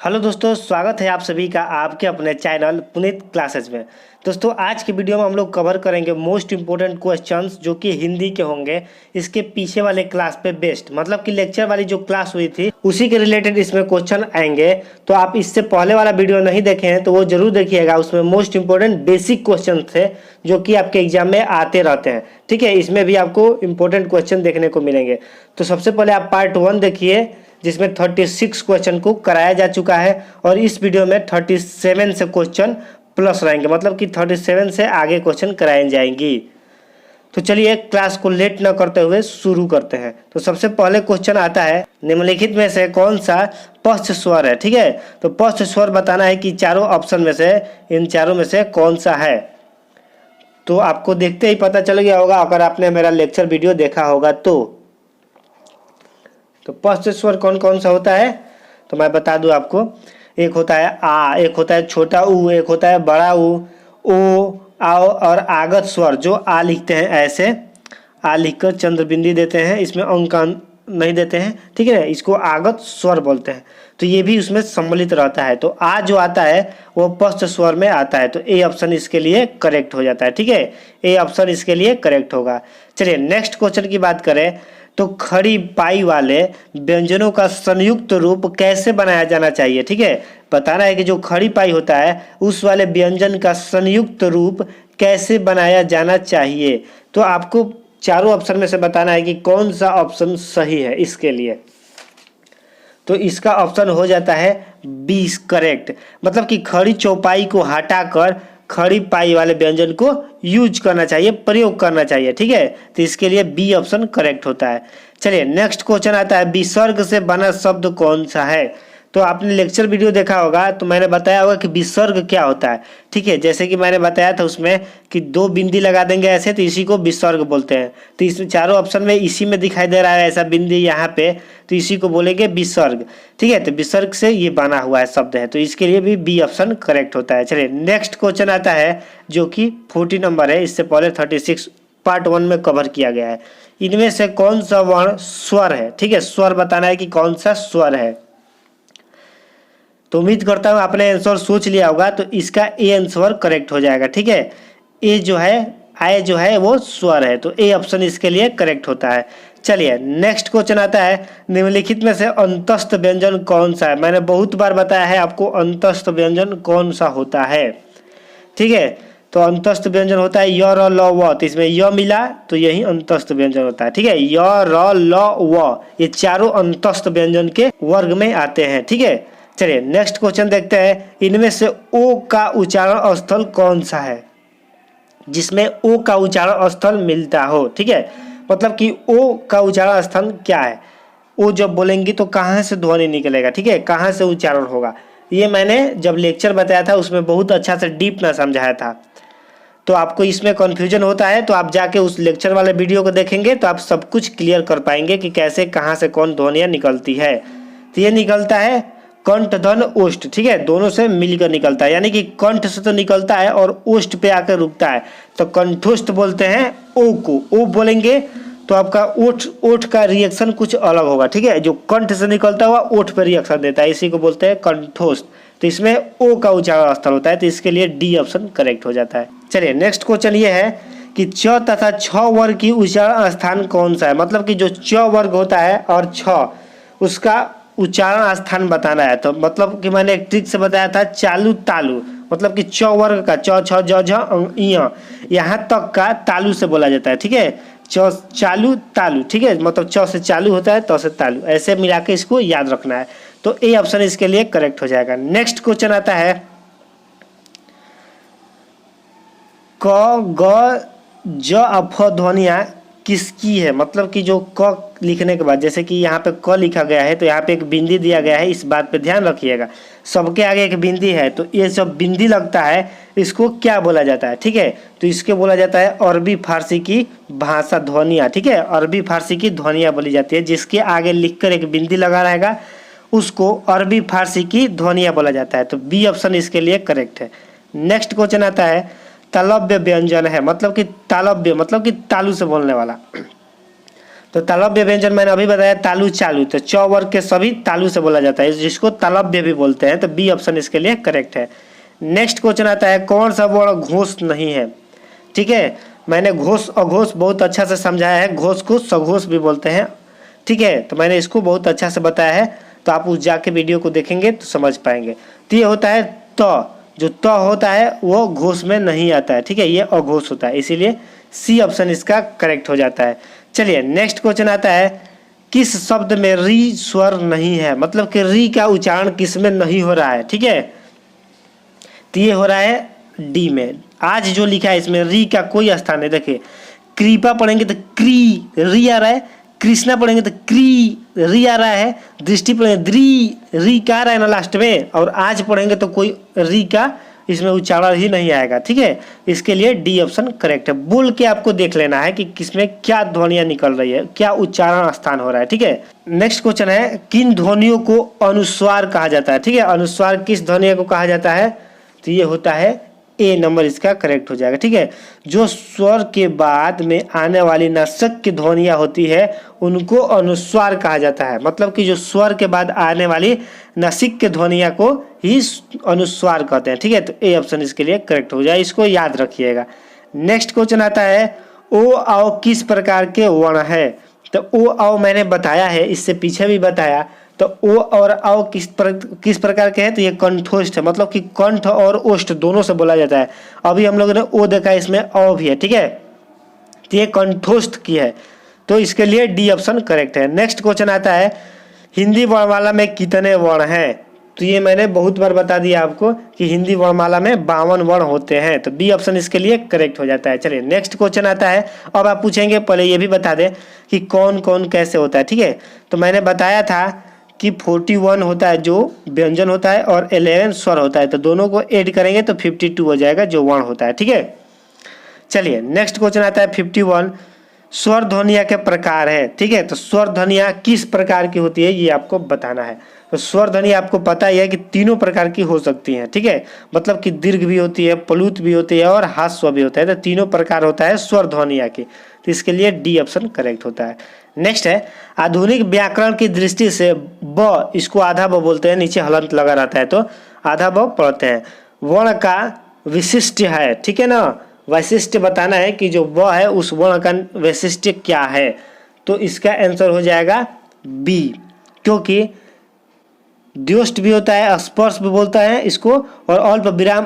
Hello दोस्तों, स्वागत है आप सभी का आपके अपने चैनल पुनीत क्लासेज में। दोस्तों, आज की वीडियो में हम लोग कवर करेंगे मोस्ट इम्पोर्टेंट क्वेश्चंस जो कि हिंदी के होंगे। इसके पीछे वाले क्लास पे बेस्ड मतलब कि लेक्चर वाली जो क्लास हुई थी उसी के रिलेटेड इसमें क्वेश्चन आएंगे। तो आप इससे पहले वाला वीडियो नहीं देखे हैं तो वो जरूर देखिएगा। उसमें मोस्ट इम्पोर्टेंट बेसिक क्वेश्चन थे जो कि आपके एग्जाम में आते रहते हैं। ठीक है, इसमें भी आपको इम्पोर्टेंट क्वेश्चन देखने को मिलेंगे। तो सबसे पहले आप पार्ट 1 देखिए जिसमें 36 क्वेश्चन को कराया जा चुका है और इस वीडियो में 37 से क्वेश्चन प्लस रहेंगे, मतलब कि 37 से आगे क्वेश्चन कराए जाएंगी। तो चलिए क्लास को लेट न करते हुए शुरू करते हैं। तो सबसे पहले क्वेश्चन आता है, निम्नलिखित में से कौन सा पश्च स्वर है। ठीक है, तो पश्च स्वर बताना है कि चारों ऑप्शन में से इन चारों में से कौन सा है। तो आपको देखते ही पता चल गया होगा अगर आपने मेरा लेक्चर वीडियो देखा होगा तो पश्च स्वर कौन कौन सा होता है तो मैं बता दूं आपको। एक होता है आ, एक होता है छोटा ऊ, एक होता है बड़ा ऊ, ओ, आओ और आगत स्वर जो आ लिखते हैं, ऐसे आ लिखकर चंद्र बिंदी देते हैं, इसमें अंक नहीं देते हैं। ठीक है, इसको आगत स्वर बोलते हैं। तो ये भी उसमें सम्मिलित रहता है। तो आ जो आता है वो पश्च स्वर में आता है। तो ए ऑप्शन इसके लिए करेक्ट हो जाता है। ठीक है, ए ऑप्शन इसके लिए करेक्ट होगा। चलिए नेक्स्ट क्वेश्चन की बात करें तो खड़ी पाई वाले व्यंजनों का संयुक्त रूप कैसे बनाया जाना चाहिए। ठीक है, बताना है कि जो खड़ी पाई होता है उस वाले व्यंजन का संयुक्त रूप कैसे बनाया जाना चाहिए। तो आपको चारों ऑप्शन में से बताना है कि कौन सा ऑप्शन सही है इसके लिए। तो इसका ऑप्शन हो जाता है बी करेक्ट, मतलब कि खड़ी चौपाई को हटाकर खड़ी पाई वाले व्यंजन को यूज करना चाहिए, प्रयोग करना चाहिए। ठीक है, तो इसके लिए बी ऑप्शन करेक्ट होता है। चलिए नेक्स्ट क्वेश्चन आता है, विसर्ग से बना शब्द कौन सा है। तो आपने लेक्चर वीडियो देखा होगा तो मैंने बताया होगा कि विसर्ग क्या होता है। ठीक है, जैसे कि मैंने बताया था उसमें कि दो बिंदी लगा देंगे ऐसे, तो इसी को विसर्ग बोलते हैं। तो इसमें चारों ऑप्शन में इसी में दिखाई दे रहा है ऐसा बिंदी यहाँ पे, तो इसी को बोलेंगे विसर्ग। ठीक है, तो विसर्ग से ये बना हुआ है शब्द है, तो इसके लिए भी बी ऑप्शन करेक्ट होता है। चलिए नेक्स्ट क्वेश्चन आता है जो कि 40 नंबर है, इससे पहले 36 पार्ट 1 में कवर किया गया है। इनमें से कौन सा वर्ण स्वर है। ठीक है, स्वर बताना है कि कौन सा स्वर है। तो उम्मीद करता हूँ आपने आंसर सोच लिया होगा। तो इसका ए आंसर करेक्ट हो जाएगा। ठीक है, ए जो है आय जो है वो स्वर है, तो ए ऑप्शन इसके लिए करेक्ट होता है। चलिए नेक्स्ट क्वेश्चन आता है, निम्नलिखित में से अंतस्थ व्यंजन कौन सा है। मैंने बहुत बार बताया है आपको अंतस्थ व्यंजन कौन सा होता है। ठीक है, तो अंतस्थ व्यंजन होता है य र ल व, तो इसमें य मिला तो यही अंतस्थ व्यंजन होता है। ठीक है, य र ल व ये चारों अंतस्थ व्यंजन के वर्ग में आते हैं। ठीक है, चलिए नेक्स्ट क्वेश्चन देखते हैं, इनमें से ओ का उच्चारण स्थल कौन सा है जिसमें ओ का उच्चारण स्थल मिलता हो। ठीक है, मतलब कि ओ का उच्चारण स्थल क्या है, ओ जब बोलेंगे तो कहाँ से ध्वनि निकलेगा। ठीक है, कहाँ से उच्चारण होगा, ये मैंने जब लेक्चर बताया था उसमें बहुत अच्छा से डीप में समझाया था। तो आपको इसमें कन्फ्यूजन होता है तो आप जाके उस लेक्चर वाले वीडियो को देखेंगे तो आप सब कुछ क्लियर कर पाएंगे कि कैसे कहाँ से कौन ध्वनियाँ निकलती है। तो ये निकलता है कंठ धन ओष्ठ। ठीक है, दोनों से मिलकर निकलता है, यानी कि कंठ से तो निकलता है और ओष्ठ पे आकर रुकता है, तो कंठोष्ठ बोलते हैं ओ को। ओ बोलेंगे तो आपका ओठ का रिएक्शन कुछ अलग होगा। ठीक है, जो कंठ से निकलता हुआ ओठ पे रिएक्शन देता है, इसी को बोलते हैं कंठोष्ठ। तो इसमें ओ का उच्चारण स्थल होता है, तो इसके लिए डी ऑप्शन करेक्ट हो जाता है। चलिए नेक्स्ट क्वेश्चन ये है कि च तथा छ वर्ग की उच्चारण स्थान कौन सा है। मतलब कि जो च वर्ग होता है और छ उसका उच्चारण स्थान बताना है। तो मतलब कि मैंने एक ट्रिक से बताया था चालू तालू, मतलब कि च वर्ग का च छ ज झ य यहाँ तक का तालू से बोला जाता है। ठीक है, च चालू तालू। ठीक है, मतलब च से चालू होता है त से तालू, ऐसे मिला के इसको याद रखना है। तो ए ऑप्शन इसके लिए करेक्ट हो जाएगा। नेक्स्ट क्वेश्चन आता है, क ग ज अफ ध्वनिया किसकी है। मतलब कि जो क लिखने के बाद जैसे कि यहाँ पे क लिखा गया है तो यहाँ पे एक बिंदी दिया गया है, इस बात पे ध्यान रखिएगा। सबके आगे एक बिंदी है, तो ये सब बिंदी लगता है, इसको क्या बोला जाता है। ठीक है, तो इसके बोला जाता है अरबी फारसी की भाषा ध्वनिया। ठीक है, अरबी फारसी की ध्वनिया बोली जाती है, जिसके आगे लिखकर एक बिंदी लगा रहेगा उसको अरबी फारसी की ध्वनिया बोला जाता है। तो बी ऑप्शन इसके लिए करेक्ट है। नेक्स्ट क्वेश्चन आता है, तालव्य व्यंजन है, मतलब कि तालव्य मतलब कि तालू से बोलने वाला। तो तालव्य व्यंजन मैंने अभी बताया तालु चालू, तो च वर्ग के सभी तालु से बोला जाता है, जिसको तालव्य भी बोलते हैं। तो बी ऑप्शन इसके लिए करेक्ट है। नेक्स्ट क्वेश्चन आता है कौन सा वर्ण घोष नहीं है। ठीक है, मैंने घोष अघोष बहुत अच्छा से समझाया है, घोष को सघोष भी बोलते हैं। ठीक है, तो मैंने इसको बहुत अच्छा से बताया है, तो आप उस जाके वीडियो को देखेंगे तो समझ पाएंगे। तो ये होता है त, जो त होता है वो घोष में नहीं आता है। ठीक है, ये अघोष होता है, इसीलिए सी ऑप्शन इसका करेक्ट हो जाता है। चलिए नेक्स्ट क्वेश्चन आता है किस शब्द में री स्वर नहीं है, मतलब कि री का उच्चारण किस में नहीं हो रहा है। ठीक है, तो ये हो रहा है डी में। आज जो लिखा है इसमें री का कोई स्थान नहीं। देखिए कृपा पढ़ेंगे तो क्री री आ रहा है, कृष्णा पढ़ेंगे तो क्री री आ रहा है, दृष्टि पढ़ेंगे द्री री का आ रहा है ना लास्ट में, और आज पढ़ेंगे तो कोई री का इसमें उच्चारण ही नहीं आएगा। ठीक है, इसके लिए डी ऑप्शन करेक्ट है। बोल के आपको देख लेना है कि किसमें क्या ध्वनियां निकल रही है, क्या उच्चारण स्थान हो रहा है। ठीक है, नेक्स्ट क्वेश्चन है किन ध्वनियों को अनुस्वार कहा जाता है। ठीक है, अनुस्वार किस ध्वनि को कहा जाता है, तो ये होता है ए नंबर इसका करेक्ट हो जाएगा। ठीक है, जो स्वर के बाद में आने वाली नासिक की ध्वनियां होती है उनको अनुस्वार कहा जाता है, मतलब कि जो स्वर के बाद आने वाली नासिक के ध्वनियां को ही अनुस्वार कहते हैं। ठीक है, तो ए ऑप्शन इसके लिए करेक्ट हो जाए, इसको याद रखिएगा। नेक्स्ट क्वेश्चन आता है ओ आओ किस प्रकार के वर्ण है। तो ओ आओ मैंने बताया है, इससे पीछे भी बताया। तो ओ और आओ किस प्रकार के हैं, तो ये कंठोष्ठ है, मतलब कि कंठ और ओष्ठ दोनों से बोला जाता है। अभी हम लोगों ने ओ देखा, इसमें औ भी है। ठीक है, तो ये कंठोष्ठ की है, तो इसके लिए डी ऑप्शन करेक्ट है। नेक्स्ट क्वेश्चन आता है हिंदी वर्णमाला में कितने वर्ण हैं। तो ये मैंने बहुत बार बता दिया आपको कि हिंदी वर्णमाला में 52 वर्ण होते हैं, तो बी ऑप्शन इसके लिए करेक्ट हो जाता है। चलिए नेक्स्ट क्वेश्चन आता है, अब आप पूछेंगे पहले ये भी बता दें कि कौन कौन कैसे होता है। ठीक है, तो मैंने बताया था कि 41 होता है जो व्यंजन होता है और 11 स्वर होता है, तो दोनों को ऐड करेंगे तो 52 हो जाएगा जो वर्ण होता है। ठीक है, चलिए नेक्स्ट क्वेश्चन आता है 51 स्वर ध्वनिया के प्रकार है। ठीक है, तो स्वर ध्वनिया किस प्रकार की होती है ये आपको बताना है। तो स्वर ध्वनि आपको पता ही है कि तीनों प्रकार की हो सकती हैं। ठीक है, मतलब कि दीर्घ भी होती है, प्लुत भी होती है और हास्व भी होता है, तो तीनों प्रकार होता है स्वर ध्वनिया की, तो इसके लिए डी ऑप्शन करेक्ट होता है। नेक्स्ट है आधुनिक व्याकरण की दृष्टि से ब, इसको आधा ब बोलते हैं, नीचे हलंत लगा रहता है तो आधा ब पढ़ते हैं। वर्ण का विशिष्ट है। ठीक है ना, वैशिष्ट बताना है कि जो व है उस वर्ण का वैशिष्ट क्या है, तो इसका आंसर हो जाएगा बी, क्योंकि द्योष्ट भी होता है, स्पर्श भी बोलता है इसको, और अल्प विराम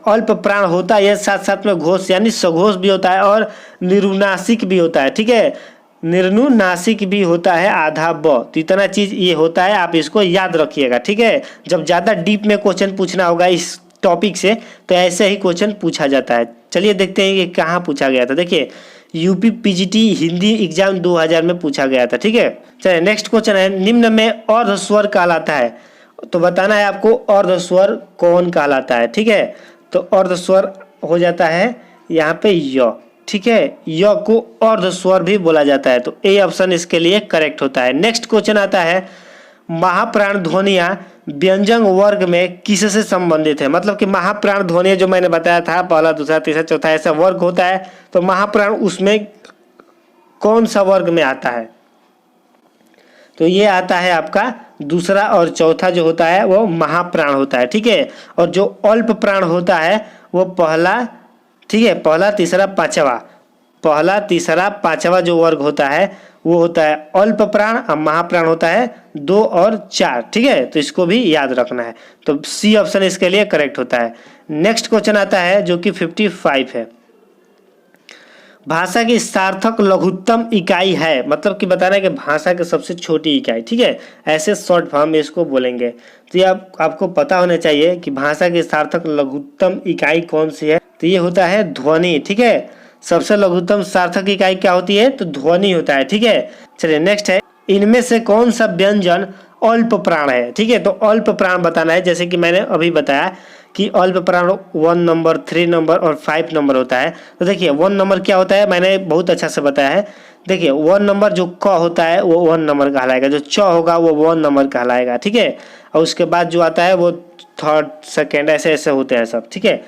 अल्प प्राण होता है, साथ साथ में घोष यानी सघोष भी होता है और निरुनासिक भी होता है। ठीक है, निर्नुनासिक भी होता है आधा ब, तो इतना चीज ये होता है, आप इसको याद रखिएगा। ठीक है, जब ज्यादा डीप में क्वेश्चन पूछना होगा इस टॉपिक से तो ऐसे ही क्वेश्चन पूछा जाता है। चलिए देखते हैं कि कहाँ पूछा गया था। देखिए यूपी पीजीटी हिंदी एग्जाम 2000 में पूछा गया था। ठीक है, चलिए नेक्स्ट क्वेश्चन है निम्न में अर्ध स्वर कहलाता है, तो बताना है आपको अर्ध स्वर कौन कहलाता है। ठीक है, तो अर्ध स्वर हो जाता है यहाँ पे य। ठीक है, य को अर्ध स्वर भी बोला जाता है, तो ए ऑप्शन इसके लिए करेक्ट होता है। नेक्स्ट क्वेश्चन आता है महाप्राण ध्वनियां व्यंजन वर्ग में किससे संबंधित है, मतलब कि महाप्राण ध्वनियां जो मैंने बताया था पहला दूसरा तीसरा चौथा ऐसा वर्ग होता है, तो महाप्राण उसमें कौन सा वर्ग में आता है, तो ये आता है आपका दूसरा और चौथा जो होता है वो महाप्राण होता है। ठीक है, और जो अल्प प्राण होता है वो पहला, ठीक है, पहला तीसरा पांचवा, पहला तीसरा पांचवा जो वर्ग होता है वो होता है अल्प प्राण, और महाप्राण होता है 2 और 4। ठीक है, तो इसको भी याद रखना है, तो सी ऑप्शन इसके लिए करेक्ट होता है। नेक्स्ट क्वेश्चन आता है जो कि 55 है, भाषा की सार्थक लघुत्तम इकाई है, मतलब कि बताना है कि भाषा की सबसे छोटी इकाई। ठीक है, ऐसे शॉर्ट फॉर्म में इसको बोलेंगे, तो ये आपको पता होना चाहिए कि भाषा की सार्थक लघुत्तम इकाई कौन सी है, तो ये होता है ध्वनि। ठीक है, सबसे लघुत्तम सार्थक इकाई क्या होती है, तो ध्वनि होता है। ठीक है, चलिए नेक्स्ट है इनमें से कौन सा व्यंजन अल्प प्राण है। ठीक है, तो अल्प प्राण बताना है, जैसे कि मैंने अभी बताया कि अल्प प्राण 1 नंबर 3 नंबर और 5 नंबर होता है। तो देखिए 1 नंबर क्या होता है मैंने बहुत अच्छा से बताया है। देखिए 1 नंबर जो क होता है वो 1 नंबर कहलाएगा, जो च होगा वो 1 नंबर कहलाएगा। ठीक है, और उसके बाद जो आता है वो थर्ड सेकेंड ऐसे ऐसे होते हैं सब। ठीक है,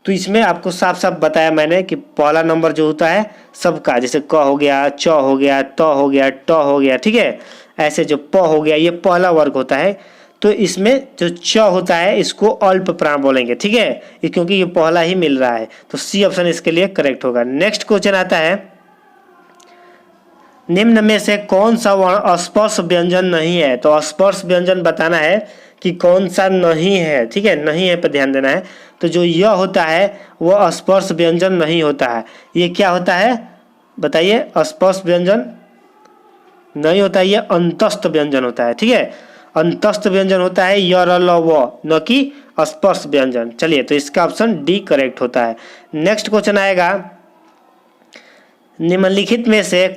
तो इसमें आपको साफ साफ बताया मैंने कि पहला नंबर जो होता है सबका, जैसे क हो गया, च हो गया, त हो गया, ट हो गया, ठीक है, ऐसे जो प हो गया ये पहला वर्ग होता है। तो इसमें जो च होता है इसको अल्प प्राण बोलेंगे, ठीक है, ये क्योंकि ये पहला ही मिल रहा है। तो सी ऑप्शन इसके लिए करेक्ट होगा। नेक्स्ट क्वेश्चन आता है, निम्न में से कौन सा वर्ण अस्पर्श व्यंजन नहीं है। तो अस्पर्श व्यंजन बताना है कि कौन सा नहीं है, ठीक है, नहीं है पर ध्यान देना है। तो जो यह होता है वो अस्पर्श व्यंजन नहीं होता है। ये क्या होता है बताइए, अस्पर्श व्यंजन नहीं होता है, ये अंतस्थ व्यंजन होता है, ठीक है, अंतस्थ व्यंजन होता है य र ल व, न कि स्पर्श व्यंजन। चलिए तो इसका ऑप्शन डी करेक्ट होता है। नेक्स्ट क्वेश्चन आएगा, निम्नलिखित में से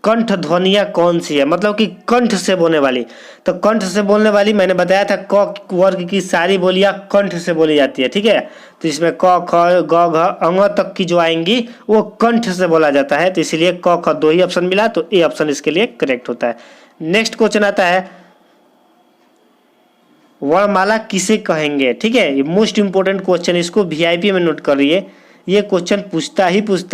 कंठ ध्वनिया कौन सी है, मतलब कि कंठ से बोलने वाली। तो कंठ से बोलने वाली मैंने बताया था क वर्ग की सारी बोलियां कंठ से बोली जाती है, ठीक है। तो इसमें क ख ग घ अंग तक की जो आएंगी वो कंठ से बोला जाता है। तो इसलिए क ख दो ही ऑप्शन मिला, तो ए ऑप्शन इसके लिए करेक्ट होता है। नेक्स्ट क्वेश्चन आता है, वर्णमाला किसे कहेंगे, ठीक है, ये मोस्ट इंपोर्टेंट क्वेश्चन, इसको वीआईपी में नोट कर रही ये क्वेश्चन पूछता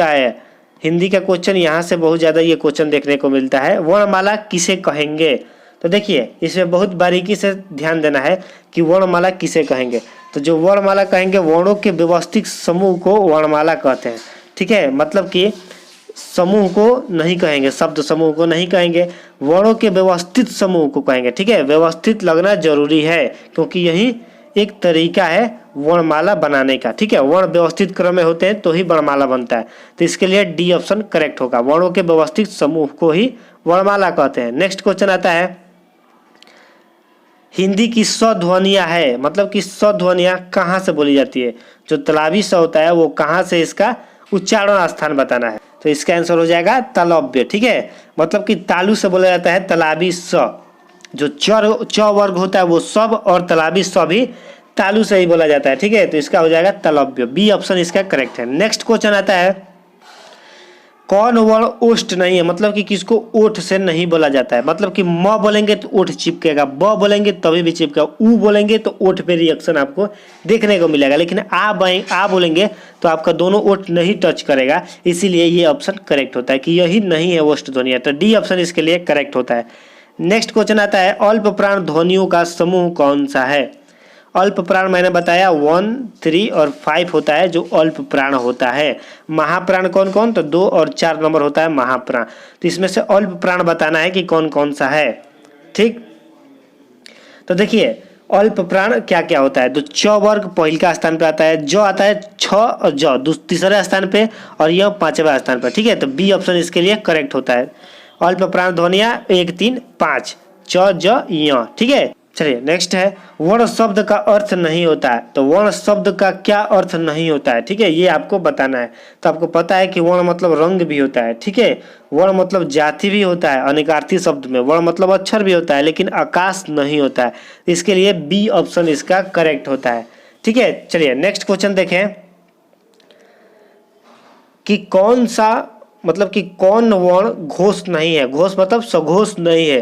है हिंदी का क्वेश्चन, यहाँ से बहुत ज़्यादा ये क्वेश्चन देखने को मिलता है। वर्णमाला किसे कहेंगे, तो देखिए इसमें बहुत बारीकी से ध्यान देना है कि वर्णमाला किसे कहेंगे। तो जो वर्णमाला कहेंगे, वर्णों के व्यवस्थित समूह को वर्णमाला कहते हैं, ठीक है, मतलब कि समूह को नहीं कहेंगे, शब्द समूह को नहीं कहेंगे, वर्णों के व्यवस्थित समूह को कहेंगे, ठीक है। व्यवस्थित लगना जरूरी है क्योंकि यही एक तरीका है वर्णमाला बनाने का, ठीक है, वर्ण व्यवस्थित क्रम में होते हैं तो ही वर्णमाला बनता है। तो इसके लिए डी ऑप्शन करेक्ट होगा, वर्णों के व्यवस्थित समूह को ही वर्णमाला कहते हैं। नेक्स्ट क्वेश्चन आता है, हिंदी की स्वध्वनियां है, मतलब कि स्वध्वनियां कहाँ से बोली जाती है। जो तालव्य स होता है वो कहाँ से इसका उच्चारण स्थान बताना है। तो इसका आंसर हो जाएगा तालव्य, ठीक है, मतलब कि तालु से बोला जाता है तालव्य स। जो च वर्ग होता है वो सब, और तालव्य स भी तालु से ही बोला जाता है, ठीक है। तो इसका हो जाएगा तालव्य, बी ऑप्शन इसका करेक्ट है। नेक्स्ट क्वेश्चन आता है, कौन वर्ण ओष्ठ नहीं है, मतलब कि किसको ओठ से नहीं बोला जाता है। मतलब कि म बोलेंगे तो ओठ चिपकेगा, ब बोलेंगे तभी भी चिपकेगा, उ बोलेंगे तो ओठ पे रिएक्शन आपको देखने को मिलेगा, लेकिन आ बोलेंगे तो आपका दोनों ओठ नहीं टच करेगा। इसीलिए ये ऑप्शन करेक्ट होता है कि यही नहीं है ओष्ठ ध्वनियां। तो डी ऑप्शन इसके लिए करेक्ट होता है। नेक्स्ट क्वेश्चन आता है, अल्प प्राण ध्वनियों का समूह कौन सा है। अल्प प्राण मैंने बताया 1, 3 और 5 होता है जो अल्प प्राण होता है। महाप्राण कौन कौन, तो 2 और 4 नंबर होता है महाप्राण। तो इसमें से अल्प प्राण बताना है कि कौन कौन सा है, ठीक। तो देखिए अल्प प्राण क्या क्या होता है। तो च वर्ग पहले का स्थान पे आता है, ज आता है 6 और ज तीसरे स्थान पे, और यह 5वें स्थान पर, ठीक है। तो बी ऑप्शन इसके लिए करेक्ट होता है। अल्प प्राण ध्वनियां 1, 3, 5 च ज य, ठीक है। चलिए नेक्स्ट है, वर्ण शब्द का अर्थ नहीं होता है। तो वर्ण शब्द का क्या अर्थ नहीं होता है, ठीक है, ये आपको बताना है। तो आपको पता है कि वर्ण मतलब रंग भी होता है, ठीक है, वर्ण मतलब जाति भी होता है अनेकार्थी शब्द में, वर्ण मतलब अक्षर भी होता है, लेकिन आकाश नहीं होता है। इसके लिए बी ऑप्शन इसका करेक्ट होता है, ठीक है। चलिए नेक्स्ट क्वेश्चन देखें कि कौन सा, मतलब कि कौन वर्ण घोष नहीं है। घोष मतलब सघोष नहीं है,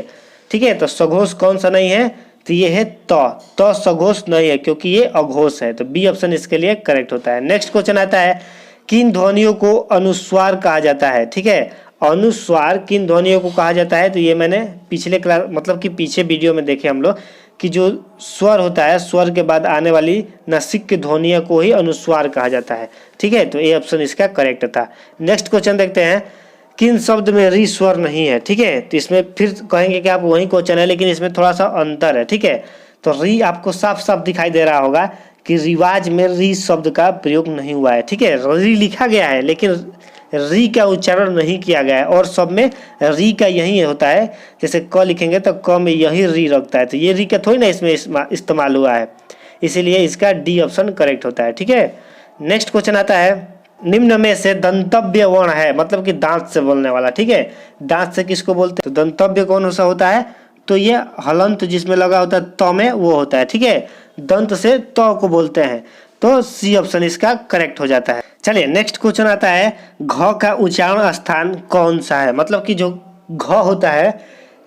ठीक है। तो सघोष कौन सा नहीं है, तो ये है त सघोष नहीं है क्योंकि ये अघोष है। तो बी ऑप्शन इसके लिए करेक्ट होता है। नेक्स्ट क्वेश्चन आता है, किन ध्वनियों को अनुस्वार कहा जाता है, ठीक है। अनुस्वार किन ध्वनियों को कहा जाता है, तो ये मैंने पिछले क्लास मतलब कि पीछे वीडियो में देखे हम लोग कि जो स्वर होता है, स्वर के बाद आने वाली नासिक की ध्वनियों को ही अनुस्वार कहा जाता है, ठीक है। तो ए ऑप्शन इसका करेक्ट था। नेक्स्ट क्वेश्चन देखते हैं, किन शब्द में री स्वर नहीं है, ठीक है। तो इसमें फिर कहेंगे कि आप वही क्वेश्चन है, लेकिन इसमें थोड़ा सा अंतर है, ठीक है। तो री आपको साफ साफ दिखाई दे रहा होगा कि रिवाज में री शब्द का प्रयोग नहीं हुआ है, ठीक है। री लिखा गया है लेकिन री का उच्चारण नहीं किया गया है, और सब में री का यही होता है। जैसे क लिखेंगे तो क में यही री लगता है, तो ये री का थोड़ी ना इसमें इस्तेमाल हुआ है, इसीलिए इसका डी ऑप्शन करेक्ट होता है, ठीक है। नेक्स्ट क्वेश्चन आता है, निम्न में से दंतव्य वर्ण है, मतलब कि दांत से बोलने वाला, ठीक है। दांत से किसको बोलते हैं, तो दंतव्य कौन सा होता है, तो ये हलंत जिसमें लगा होता है त में वो होता है, ठीक है। दंत से त को बोलते हैं, तो सी ऑप्शन इसका करेक्ट हो जाता है। चलिए नेक्स्ट क्वेश्चन आता है, घ का उच्चारण स्थान कौन सा है। मतलब कि जो घ होता है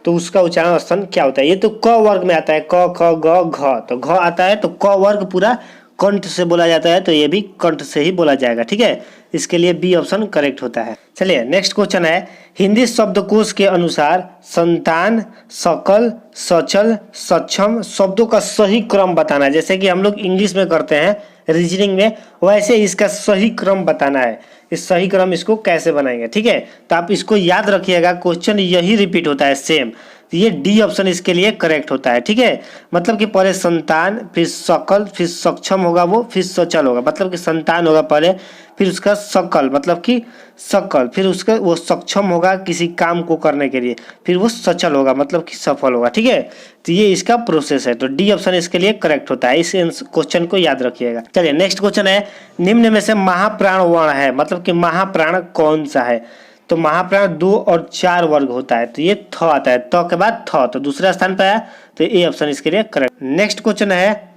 तो उसका उच्चारण स्थान क्या होता है। ये तो क वर्ग में आता है, क ख ग घ, तो घ आता है तो क वर्ग पूरा कंठ से बोला जाता है तो ये भी कंठ से ही बोला जाएगा। ठीक है, इसके लिए बी ऑप्शन करेक्ट होता है। चलिए नेक्स्ट क्वेश्चन है, हिंदी शब्दकोश के अनुसार संतान, सकल, सचल, सक्षम शब्दों का सही क्रम बताना है। जैसे कि हम लोग इंग्लिश में करते हैं रीजनिंग में, वैसे इसका सही क्रम बताना है। इस सही क्रम इसको कैसे बनाएंगे, ठीक है, तो आप इसको याद रखिएगा, क्वेश्चन यही रिपीट होता है सेम। तो ये डी ऑप्शन इसके लिए करेक्ट होता है। ठीक है, मतलब कि पहले संतान, फिर सकल, फिर सक्षम होगा वो, फिर सचल होगा, मतलब कि संतान होगा पहले, फिर उसका सकल मतलब कि सकल, फिर उसका वो सक्षम होगा किसी काम को करने के लिए, फिर वो सचल होगा मतलब कि सफल होगा। ठीक है, तो ये इसका प्रोसेस है, तो डी ऑप्शन इसके लिए करेक्ट होता है। इस क्वेश्चन को याद रखिएगा। चलिए नेक्स्ट क्वेश्चन है, निम्न में से महाप्राण वर्ण है, मतलब कि महाप्राण कौन सा है। तो महाप्राण 2 और 4 वर्ग होता है, तो ये थ आता है, त के बाद थ, तो दूसरा स्थान पर है, तो ए ऑप्शन इसके लिए करेक्ट। नेक्स्ट क्वेश्चन है,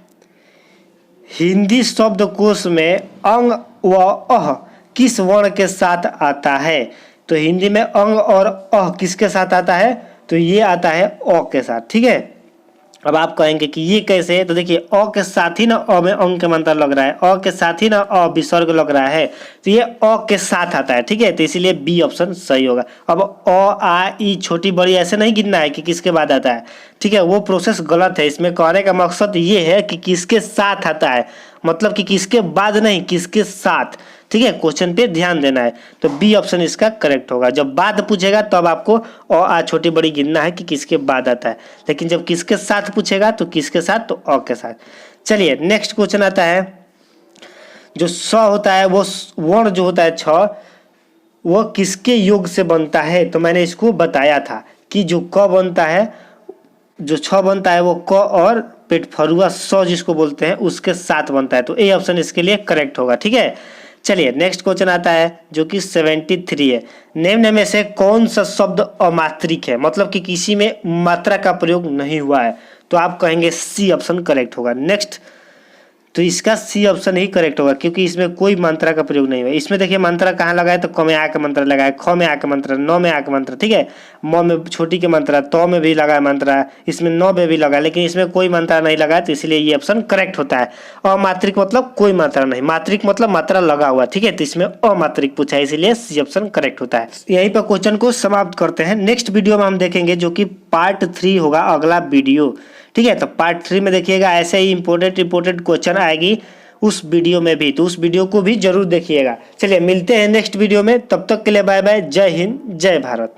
हिंदी शब्दकोश में अंग व अह किस वर्ण के साथ आता है। तो हिंदी में अंग और अह किसके साथ आता है, तो ये आता है अ के साथ। ठीक है, अब आप कहेंगे कि ये कैसे है, तो देखिए अ के साथ ही ना अ में अंग के मंत्र लग रहा है, अ के साथ ही ना अ विसर्ग लग रहा है, तो ये अ के साथ आता है। ठीक है, तो इसीलिए बी ऑप्शन सही होगा। अब अ आ ई छोटी बड़ी ऐसे नहीं गिनना है कि किसके बाद आता है। ठीक है, वो प्रोसेस गलत है। इसमें कहने का मकसद ये है कि किसके साथ आता है, मतलब कि किसके बाद नहीं, किसके साथ। ठीक है, क्वेश्चन पे ध्यान देना है, तो बी ऑप्शन इसका करेक्ट होगा। जब बाद पूछेगा तब आपको अ आ छोटी बड़ी गिनना है कि किसके बाद आता है, लेकिन जब किसके साथ पूछेगा तो किसके साथ, तो अ के साथ। चलिए नेक्स्ट क्वेश्चन आता है, जो स होता है वो वर्ण जो होता है छ, वो किसके योग से बनता है। तो मैंने इसको बताया था कि जो क बनता है, जो छ बनता है वो क और पेट फरुआ स जिसको बोलते हैं उसके साथ बनता है, तो ए ऑप्शन इसके लिए करेक्ट होगा। ठीक है, चलिए नेक्स्ट क्वेश्चन आता है जो कि 73 है, निम्न में से कौन सा शब्द अमात्रिक है, मतलब कि किसी में मात्रा का प्रयोग नहीं हुआ है। तो आप कहेंगे सी ऑप्शन करेक्ट होगा। नेक्स्ट, तो इसका सी ऑप्शन ही करेक्ट होगा, क्योंकि इसमें कोई मात्रा का प्रयोग नहीं हुआ। इसमें देखिए मंत्रा कहाँ लगा है, तो क में आ के मंत्र लगा है, ख में आ के मंत्र, न में आ के मंत्र। ठीक है, म में छोटी के मंत्र, त में भी लगा है मंत्र, इसमें न में भी लगा है, लेकिन इसमें कोई मात्रा नहीं लगा है, तो इसलिए ये ऑप्शन करेक्ट होता है। अमात्रिक मतलब कोई मात्रा नहीं, मात्रिक मतलब मात्रा लगा हुआ। ठीक है, तो इसमें अमात्रिक पूछा है, इसीलिए सी ऑप्शन करेक्ट होता है। यहीं पर क्वेश्चन को समाप्त करते हैं। नेक्स्ट वीडियो में हम देखेंगे जो कि पार्ट 3 होगा, अगला वीडियो। ठीक है, तो पार्ट 3 में देखिएगा ऐसे ही इंपॉर्टेंट क्वेश्चन आएगी उस वीडियो में भी, तो उस वीडियो को भी जरूर देखिएगा। चलिए मिलते हैं नेक्स्ट वीडियो में, तब तक के लिए बाय बाय, जय हिंद, जय भारत।